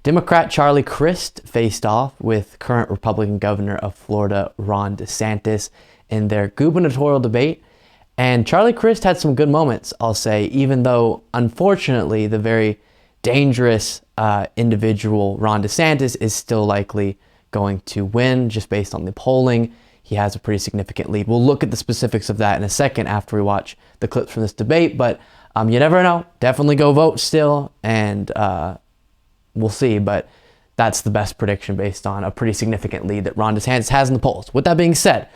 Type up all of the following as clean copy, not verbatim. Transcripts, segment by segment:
Democrat Charlie Crist faced off with current Republican governor of Florida, Ron DeSantis, in their gubernatorial debate. And Charlie Crist had some good moments, I'll say, even though, unfortunately, the very dangerous individual Ron DeSantis is still likely going to win just based on the polling. He has a pretty significant lead. We'll look at the specifics of that in a second after we watch the clips from this debate, but you never know. Definitely go vote still, and we'll see, but that's the best prediction based on a pretty significant lead that Ron DeSantis has in the polls. With that being said,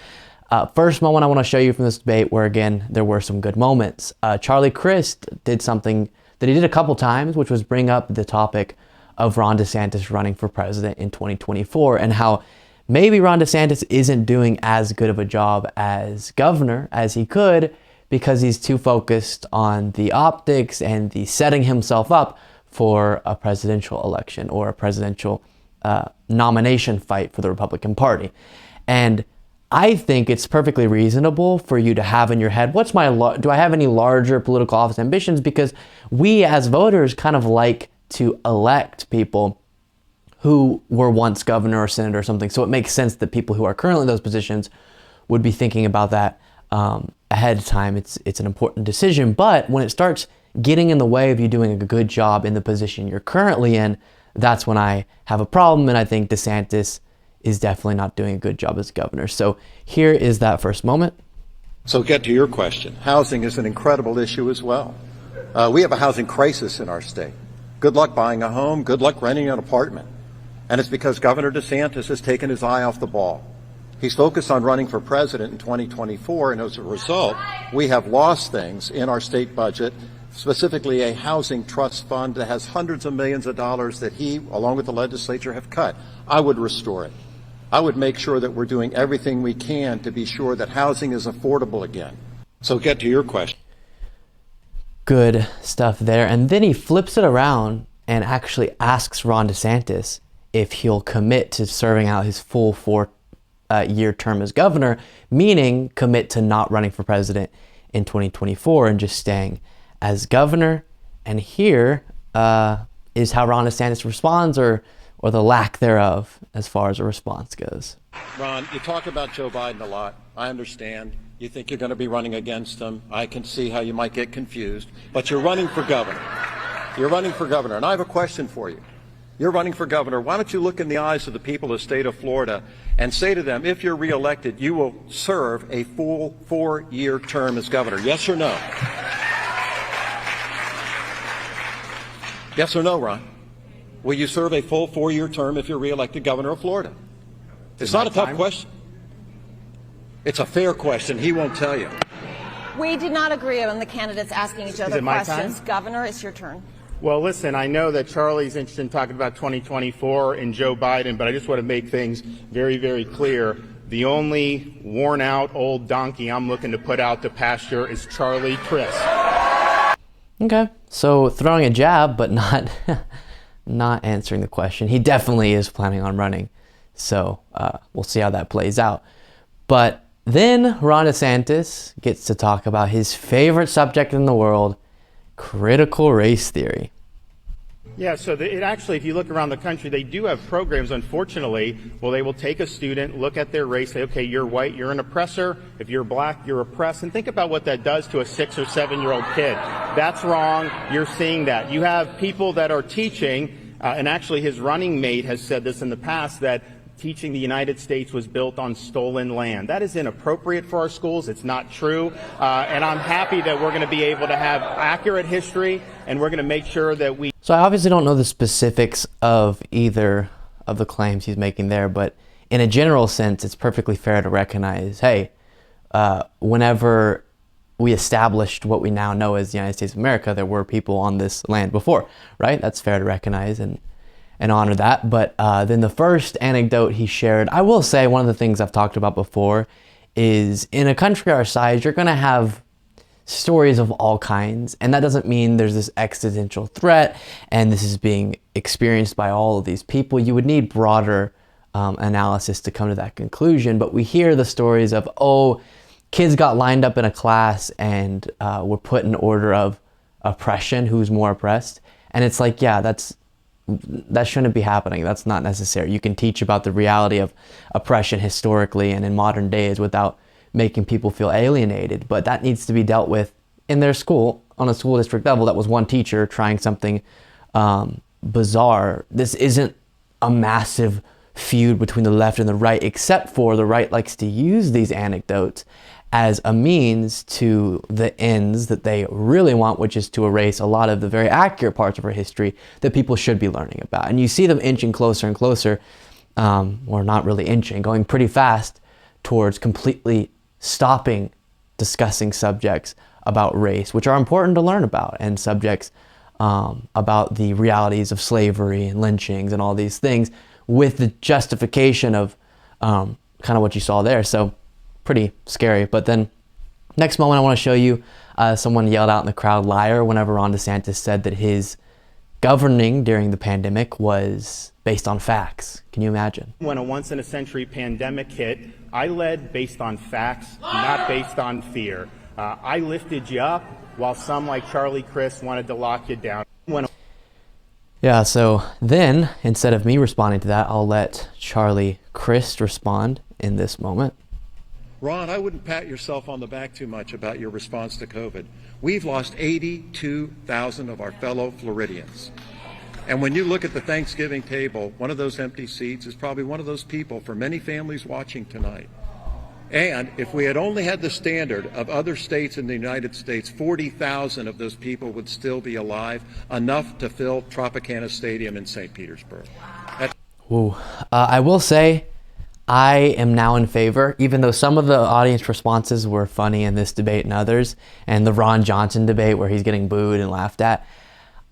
first moment I want to show you from this debate where, again, there were some good moments. Charlie Crist did something that he did a couple times, which was bring up the topic of Ron DeSantis running for president in 2024 and how maybe Ron DeSantis isn't doing as good of a job as governor as he could because he's too focused on the optics and the setting himself up for a presidential election or a presidential nomination fight for the Republican Party. And I think it's perfectly reasonable for you to have in your head, do I have any larger political office ambitions? Because we as voters kind of like to elect people who were once governor or senator or something. So it makes sense that people who are currently in those positions would be thinking about that ahead of time. It's an important decision. But when it starts getting in the way of you doing a good job in the position you're currently in, that's when I have a problem. And I think DeSantis is definitely not doing a good job as governor. So here is that first moment. So get to your question. Housing is an incredible issue as well. We have a housing crisis in our state. Good luck buying a home. Good luck renting an apartment. And it's because Governor DeSantis has taken his eye off the ball. He's focused on running for president in 2024, and as a result, we have lost things in our state budget, specifically a housing trust fund that has hundreds of millions of dollars that he, along with the legislature, have cut. I would restore it. I would make sure that we're doing everything we can to be sure that housing is affordable again. So get to your question. Good stuff there. And then he flips it around and actually asks Ron DeSantis if he'll commit to serving out his full four-year term as governor, meaning commit to not running for president in 2024 and just staying as governor. And here is how Ron DeSantis responds, or the lack thereof as far as a response goes. Ron, you talk about Joe Biden a lot. I understand. You think you're going to be running against him. I can see how you might get confused. But you're running for governor. You're running for governor. And I have a question for you. You're running for governor. Why don't you look in the eyes of the people of the state of Florida and say to them, if you're reelected, you will serve a full 4-year term as governor? Yes or no? Yes or no, Ron? Will you serve a full 4-year term if you're reelected governor of Florida? It's not a tough question. It's a fair question. He won't tell you. We did not agree on the candidates asking each other questions. Governor, it's your turn. Well, listen, I know that Charlie's interested in talking about 2024 and Joe Biden, but I just want to make things very, very clear. The only worn-out old donkey I'm looking to put out to pasture is Charlie Crist. Okay, so throwing a jab, but not answering the question. He definitely is planning on running, so we'll see how that plays out. But then Ron DeSantis gets to talk about his favorite subject in the world, critical race theory. Yeah, so it actually, if you look around the country, they do have programs, unfortunately, well, they will take a student, look at their race, say, okay, you're white, you're an oppressor. If you're black, you're oppressed. And think about what that does to a 6 or 7-year-old kid. That's wrong. You're seeing that. You have people that are teaching, and actually his running mate has said this in the past, that teaching the United States was built on stolen land. That is inappropriate for our schools. It's not true. And I'm happy that we're going to be able to have accurate history, and we're going to make sure that we... So I obviously don't know the specifics of either of the claims he's making there, but in a general sense, it's perfectly fair to recognize, hey, whenever we established what we now know as the United States of America, there were people on this land before, right? That's fair to recognize and honor that. But then the first anecdote he shared, I will say one of the things I've talked about before is in a country our size, you're going to have stories of all kinds. And that doesn't mean there's this existential threat and this is being experienced by all of these people. You would need broader analysis to come to that conclusion. But we hear the stories of, oh, kids got lined up in a class and were put in order of oppression, who's more oppressed. And it's like, yeah, that's that shouldn't be happening. That's not necessary. You can teach about the reality of oppression historically and in modern days without making people feel alienated, but that needs to be dealt with in their school on a school district level. That was one teacher trying something bizarre. This isn't a massive feud between the left and the right, except for the right likes to use these anecdotes as a means to the ends that they really want, which is to erase a lot of the very accurate parts of our history that people should be learning about. And you see them inching closer and closer, or not really inching, going pretty fast towards completely stopping discussing subjects about race, which are important to learn about, and subjects about the realities of slavery and lynchings and all these things, with the justification of kind of what you saw there. So pretty scary. But then next moment I want to show you someone yelled out in the crowd, "Liar," whenever Ron DeSantis said that his governing during the pandemic was based on facts. Can you imagine? When a once-in-a-century pandemic hit, I led based on facts, not based on fear. I lifted you up while some like Charlie Crist wanted to lock you down. Yeah, so then, instead of me responding to that, I'll let Charlie Crist respond in this moment. Ron, I wouldn't pat yourself on the back too much about your response to COVID. We've lost 82,000 of our fellow Floridians. And when you look at the Thanksgiving table, one of those empty seats is probably one of those people for many families watching tonight. And if we had only had the standard of other states in the United States, 40,000 of those people would still be alive, enough to fill Tropicana Stadium in St. Petersburg. Ooh. I will say I am now in favor, even though some of the audience responses were funny in this debate and others, and the Ron Johnson debate where he's getting booed and laughed at.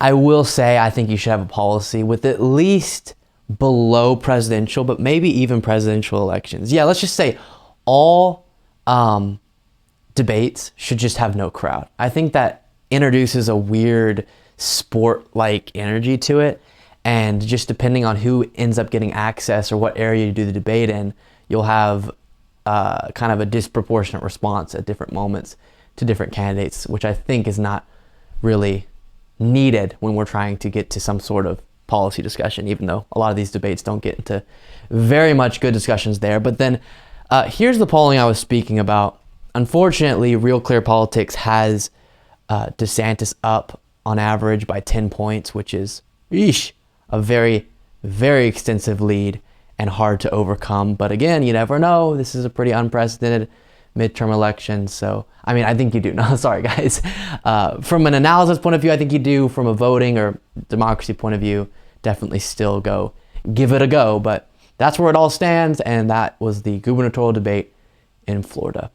I will say I think you should have a policy with at least below presidential, but maybe even presidential elections. Yeah, let's just say all debates should just have no crowd. I think that introduces a weird sport-like energy to it. And just depending on who ends up getting access or what area you do the debate in, you'll have kind of a disproportionate response at different moments to different candidates, which I think is not really needed when we're trying to get to some sort of policy discussion, even though a lot of these debates don't get into very much good discussions there. But then here's the polling I was speaking about. Unfortunately, Real Clear Politics has DeSantis up on average by 10 points, which is a very, very extensive lead and hard to overcome. But again, you never know. This is a pretty unprecedented midterm election. So, I mean, I think you do. No, sorry, guys. From an analysis point of view, I think you do. From a voting or democracy point of view, definitely still give it a go. But that's where it all stands. And that was the gubernatorial debate in Florida.